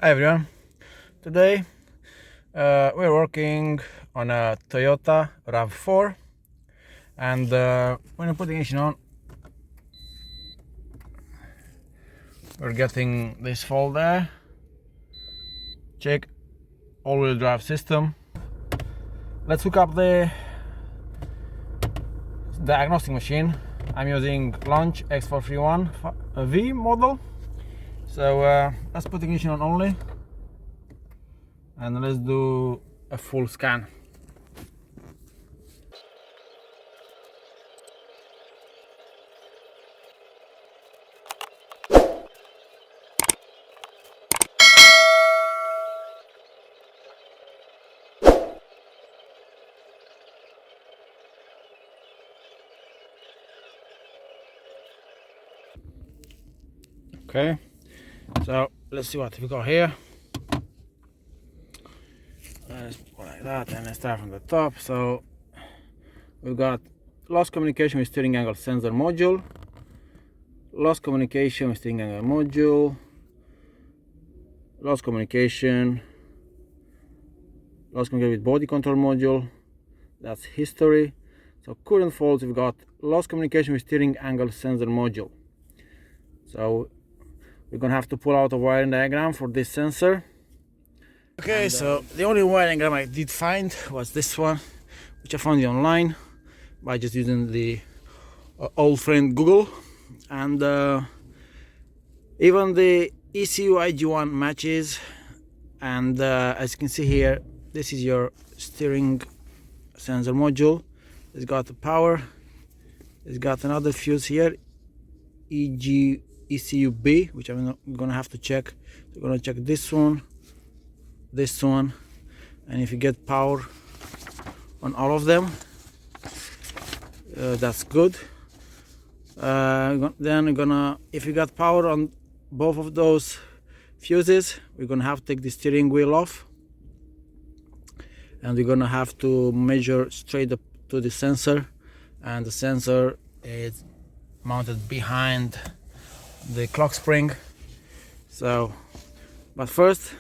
Hi everyone. Today we're working on a Toyota RAV4, and when I put the ignition on, we're getting this fault there. Check all-wheel drive system. Let's hook up the diagnostic machine. I'm using Launch X431V model. So let's put the ignition on only, and let's do a full scan. Okay, so let's see what we got here. Let's go like that, and let's start from the top. So we've got lost communication with steering angle sensor module, lost communication with steering angle module, lost communication with body control module. That's history. So current faults, we've got lost communication with steering angle sensor module. So we're gonna have to pull out a wiring diagram for this sensor. Okay, so the only wiring diagram I did find was this one, which I found online by just using the old friend Google, and even the ECU IG1 matches. And as you can see here, this is your steering sensor module. It's got the power. It's got another fuse here, ECU B, which I'm gonna have to check. We're gonna check this one, and if you get power on all of them, that's good. Then we're gonna, if you got power on both of those fuses, we're gonna have to take the steering wheel off, and we're gonna have to measure straight up to the sensor, and the sensor is mounted behind the clock spring. So, but first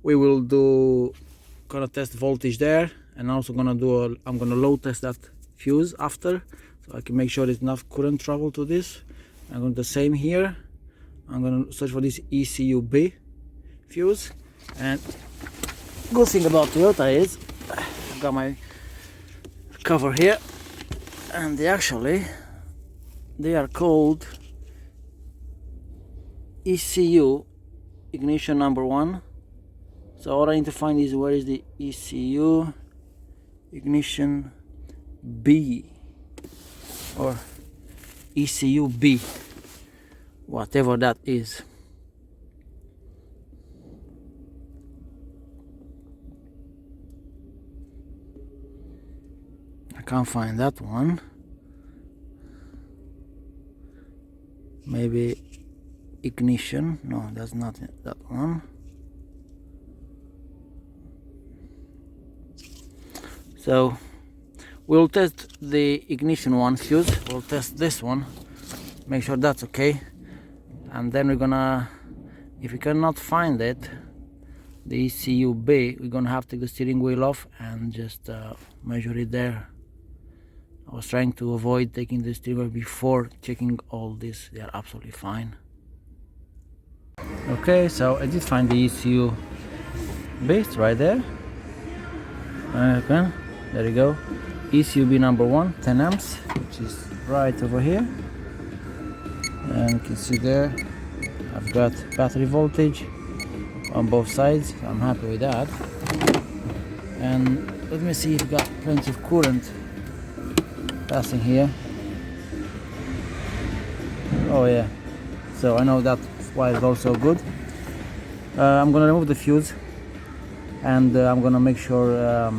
we will gonna test voltage there, and also I'm gonna load test that fuse after, so I can make sure there's enough current travel to this. I'm going to do the same here. I'm gonna search for this ECU B fuse, and good thing about Toyota is I've got my cover here, and they are called ECU Ignition number 1. So all I need to find is where is the ECU Ignition B, or ECU B, whatever that is. I can't find that one. Maybe ignition. No, that's not that one. So we'll test the ignition one fuse. We'll test this one, make sure that's okay, and then we're gonna, if we cannot find it, the ECU B, we're gonna have to take the steering wheel off and just measure it there. I was trying to avoid taking the steering wheel before checking all this. They are absolutely fine. Okay, so I did find the ECU base right there. Okay, there you go. ECU B number 1, 10 amps, which is right over here. And you can see there, I've got battery voltage on both sides. I'm happy with that. And let me see if we've got plenty of current passing here. Oh yeah, so I know that wire is also good. I'm gonna remove the fuse, and I'm gonna make sure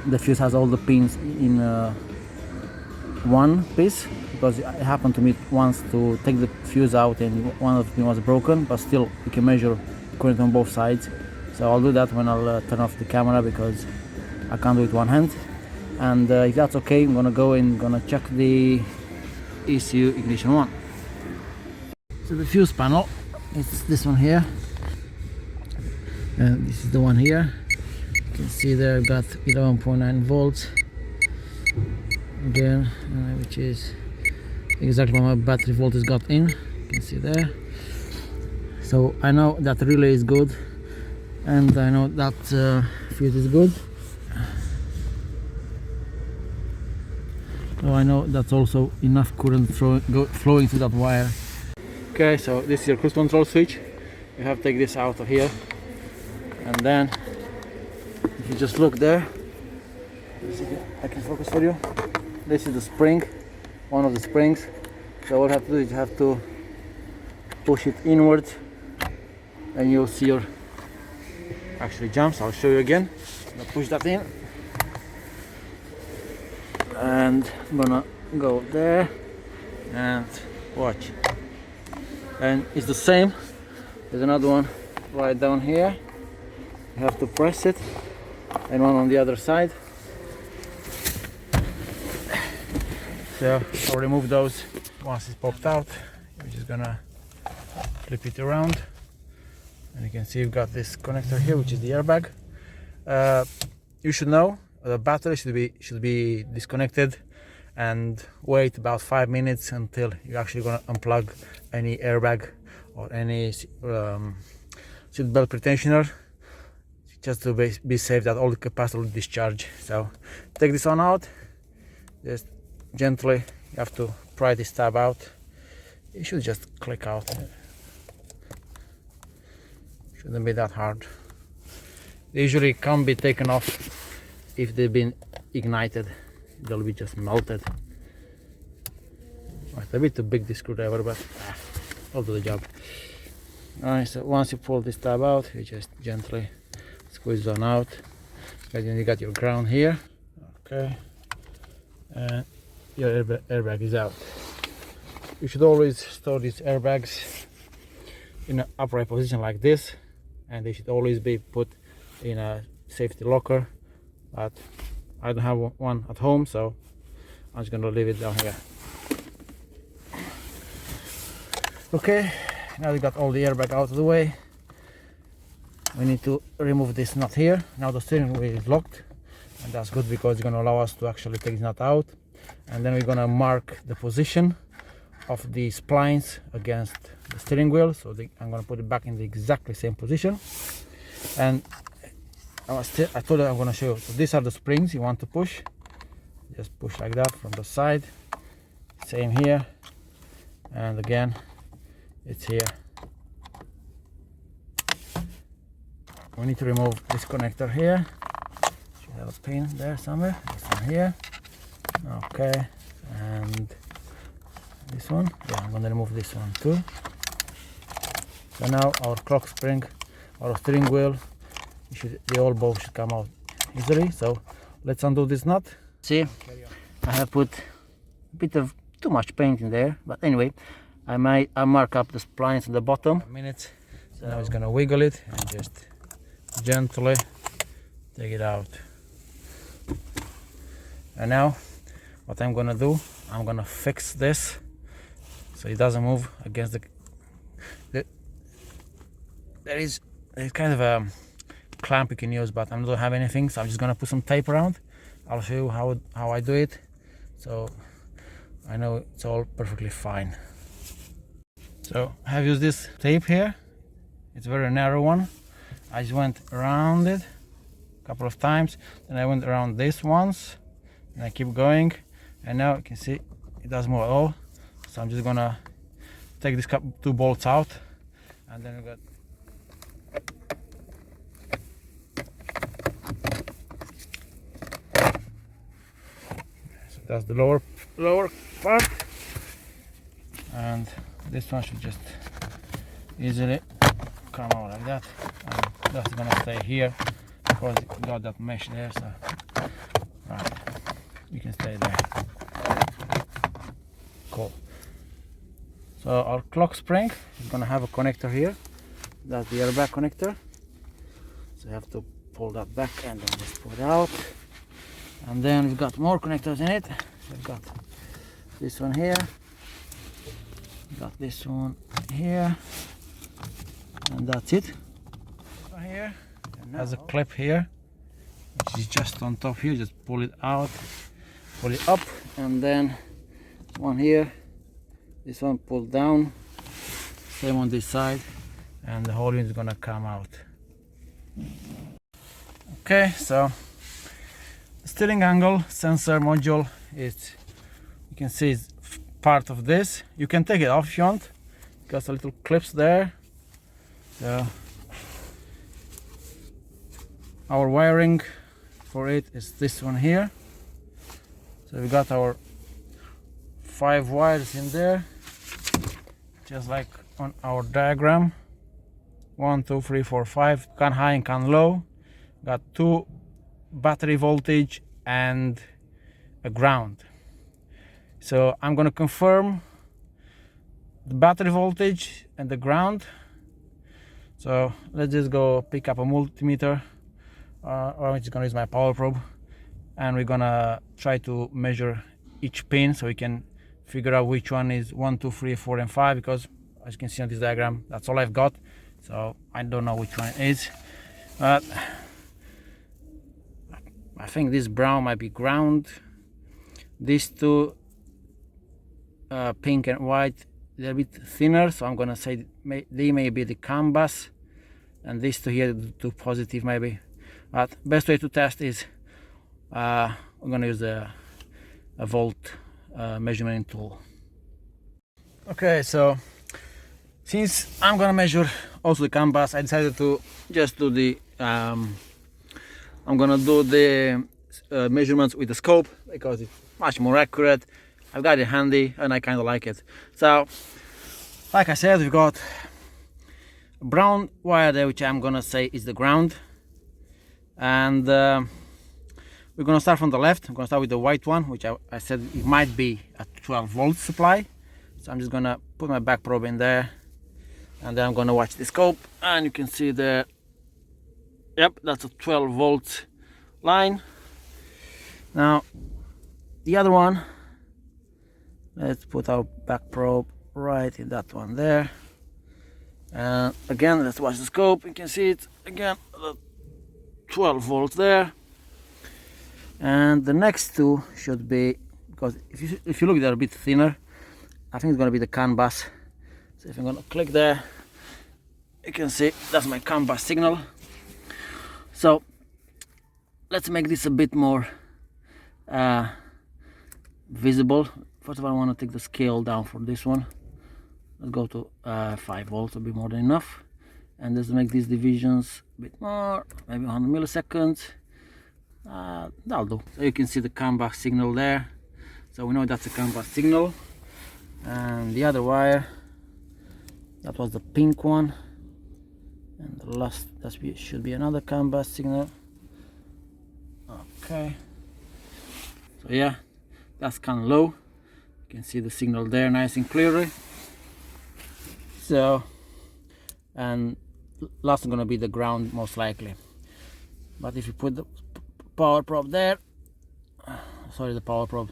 the fuse has all the pins in one piece, because it happened to me once to take the fuse out and one of the pins was broken, but still you can measure current on both sides. So I'll do that when I'll turn off the camera, because I can't do it one hand. And if that's okay, I'm gonna go and check the ECU Ignition 1. So the fuse panel, it's this one here. and this is the one here. You can see there I've got 11.9 volts again, which is exactly what my battery voltage got in. You can see there. So I know that relay is good, and I know that fuse is good. So I know that's also enough current flowing through that wire. Okay, so this is your cruise control switch. You have to take this out of here, and then if you just look there, I can focus for you. This is the spring, one of the springs. So what you have to do is you have to push it inwards, and you'll see your actually jumps. I'll show you again. I'm gonna push that in, and I'm gonna go there and watch. And it's the same. There's another one right down here. You have to press it, and one on the other side. So I'll remove those once it's popped out. We're just gonna flip it around, and you can see you've got this connector here, which is the airbag. You should know the battery should be disconnected and wait about 5 minutes until you're actually gonna unplug any airbag or any seatbelt pretensioner, just to be safe that all the capacitor will discharge. So take this one out, just gently. You have to pry this tab out. It should just click out. Shouldn't be that hard. They usually can't be taken off if they've been ignited. They'll be just melted. Right, a bit too big this screwdriver, but I'll do the job. Alright, so once you pull this tab out, you just gently squeeze it on out. And then you got your ground here. Okay, and your airbag is out. You should always store these airbags in an upright position like this, and they should always be put in a safety locker. But I don't have one at home, so I'm just gonna leave it down here. Okay, now we got all the airbag out of the way. We need to remove this nut here. Now the steering wheel is locked, and that's good because it's gonna allow us to actually take the nut out. And then we're gonna mark the position of the splines against the steering wheel. So I'm gonna put it back in the exactly same position. And I told you I'm gonna show you. So these are the springs you want to push. Just push like that from the side. Same here, and again it's here. We need to remove this connector here. Should have a pin there somewhere. This one here. Okay, and this one. Yeah, I'm gonna remove this one too. So now our clock spring, our steering wheel, the old bolt should come out easily. So let's undo this nut. See, I have put a bit of too much paint in there, but anyway, I mark up the splines at the bottom. So now it's gonna wiggle it and just gently take it out. And now what I'm gonna do, I'm gonna fix this so it doesn't move against there's kind of a clamp you can use, but I don't have anything, so I'm just gonna put some tape around. I'll show you how I do it, so I know it's all perfectly fine. So I have used this tape here. It's a very narrow one. I just went around it a couple of times, then I went around this once, and I keep going, and now you can see it doesn't move at all. So I'm just gonna take these two bolts out, and then we got that's the lower part, and this one should just easily come out like that, and that's gonna stay here because it got that mesh there. So right, you can stay there. Cool. So our clock spring is gonna have a connector here. That's the airbag connector. So you have to pull that back and then just pull it out. And then we've got more connectors in it. We've got this one here, got this one here, and that's it. Here has a clip here, which is just on top here. Just pull it out, pull it up, and then one here, this one pull down, same on this side, and the whole unit is gonna come out. Okay, so the steering angle sensor module is, you can see, it's part of this. You can take it off if you want, got a little clips there. So our wiring for it is this one here. So we got our 5 wires in there, just like on our diagram. 1, 2, 3, 4, 5, can high and can low. Got 2 battery voltage and a ground. So I'm gonna confirm the battery voltage and the ground. So let's just go pick up a multimeter, or I'm just gonna use my power probe, and we're gonna try to measure each pin so we can figure out which one is 1, 2, 3, 4, and 5, because as you can see on this diagram, that's all I've got. So I don't know which one it is, but I think this brown might be ground. These 2 pink and white, they're a bit thinner, so I'm gonna say they may be the CAN bus, and these 2 here, the 2 positive maybe. But best way to test is we're gonna use a volt measurement tool. Okay, so since I'm gonna measure also the CAN bus, I decided to just do the I'm gonna do the measurements with the scope, because it's much more accurate. I've got it handy and I kind of like it. So like I said, we've got a brown wire there, which I'm gonna say is the ground, and we're gonna start from the left. I'm gonna start with the white one, which I said it might be a 12 volt supply. So I'm just gonna put my back probe in there, and then I'm gonna watch the scope, and you can see there, yep, that's a 12 volt line. Now the other one, let's put our back probe right in that one there, and again let's watch the scope. You can see it again, 12 volts there. And the next 2 should be, because if you look, they're a bit thinner. I think it's going to be the CAN bus. So if I'm going to click there, you can see that's my CAN bus signal. So let's make this a bit more visible. First of all, I want to take the scale down for this one. Let's go to 5 volts, will be more than enough. And let's make these divisions a bit more, maybe 100 milliseconds. That'll do. So you can see the CAN bus signal there. So we know that's a CAN bus signal. And the other wire, that was the pink one. And the last, that should be another CAN bus signal. Okay. So yeah, that's CAN low. You can see the signal there nice and clearly. So, and last is going to be the ground most likely. But if you put the power probe there, sorry, the power probe,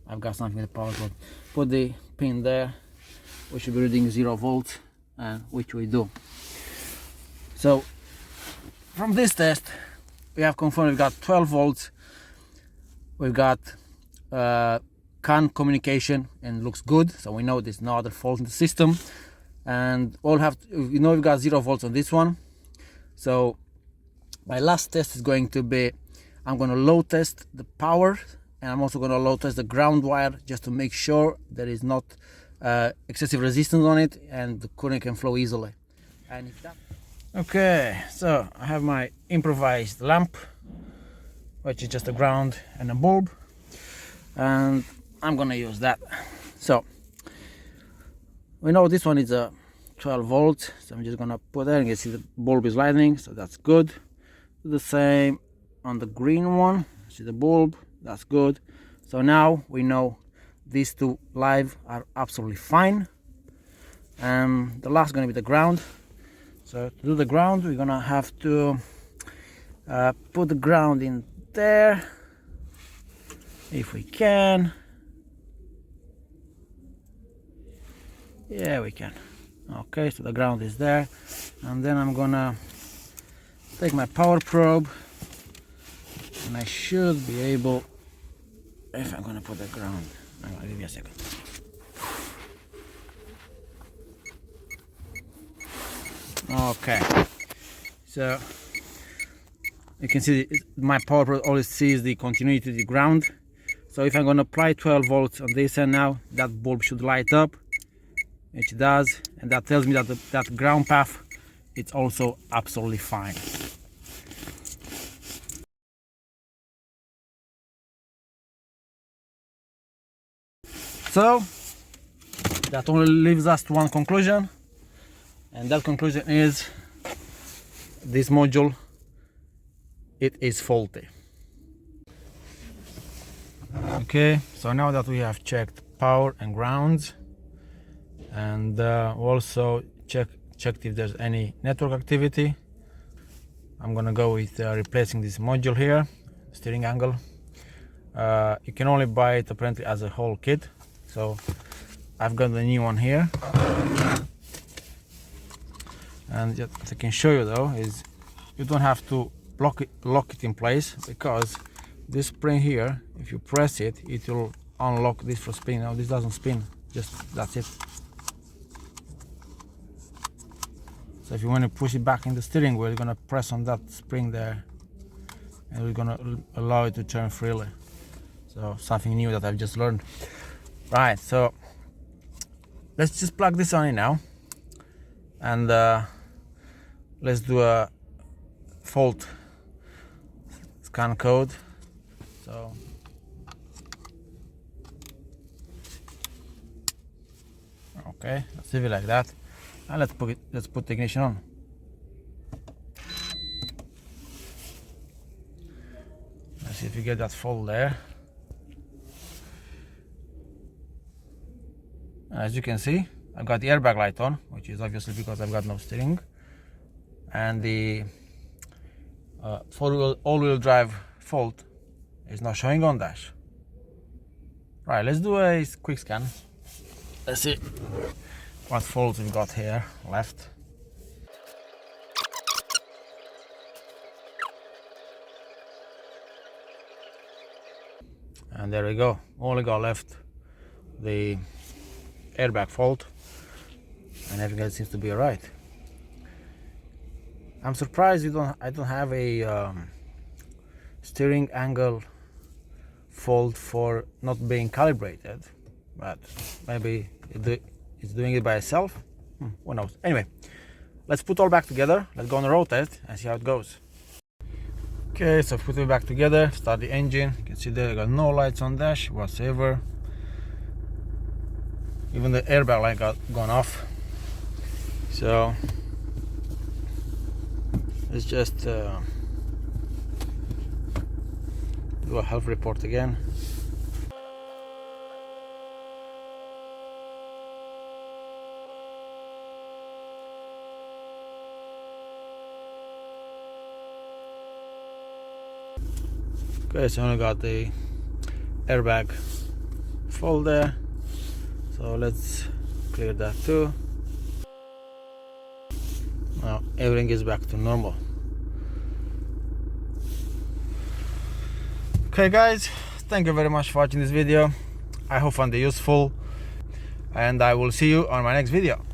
I've got something with the power probe, put the pin there, we should be reading 0 volts, and which we do. So from this test we have confirmed we've got 12 volts, we've got CAN communication, and looks good, so we know there's no other fault in the system. And all have to, you know, we've got 0 volts on this one. So my last test is going to be, I'm going to load test the power, and I'm also going to load test the ground wire, just to make sure there is not excessive resistance on it and the current can flow easily. And if that... Okay, so I have my improvised lamp, which is just a ground and a bulb, and I'm going to use that. So we know this one is a 12 volts, so I'm just going to put there, and you see the bulb is lighting, so that's good. Do the same on the green one, see the bulb, that's good. So now we know these 2 live are absolutely fine. The last is going to be the ground. So to do the ground, we're going to have to put the ground in there, if we can. Yeah, we can. Okay, so the ground is there, and then I'm gonna take my power probe, and I should be able, if I'm gonna put the ground, hang on, give me a second. Okay, so you can see my power probe always sees the continuity to the ground. So if I'm gonna apply 12 volts on this end now, that bulb should light up, which it does, and that tells me that that ground path, it's also absolutely fine. So that only leaves us to one conclusion, and that conclusion is this module, it is faulty. Okay, so now that we have checked power and grounds, and also checked if there's any network activity, I'm gonna go with replacing this module here, steering angle. You can only buy it apparently as a whole kit, so I've got the new one here. And what I can show you though is you don't have to lock it in place, because this spring here, if you press it, it will unlock this for spinning. Now this doesn't spin, just that's it. So if you want to push it back in the steering wheel, you're gonna press on that spring there, and we're gonna allow it to turn freely. So something new that I've just learned. Right, so let's just plug this on in now, and let's do a fault scan code. So okay, let's leave it like that, and let's put the ignition on. Let's see if we get that fault there. As you can see, I've got the airbag light on, which is obviously because I've got no steering, and the all-wheel drive fault is not showing on dash. Right, let's do a quick scan. Let's see what faults we've got here left. And there we go. Only got left the airbag fault, and everything else seems to be alright. I'm surprised I don't have a steering angle fault for not being calibrated, but maybe it's doing it by itself. Who knows? Anyway, let's put all back together. Let's go on the road test and see how it goes. Okay, so put it back together, start the engine. You can see there I got no lights on dash whatsoever. Even the airbag light got gone off. So let's just do a health report again. Okay, so I only got the airbag fault there, so let's clear that too. Now everything is back to normal. Okay guys, thank you very much for watching this video. I hope you found it useful, and I will see you on my next video.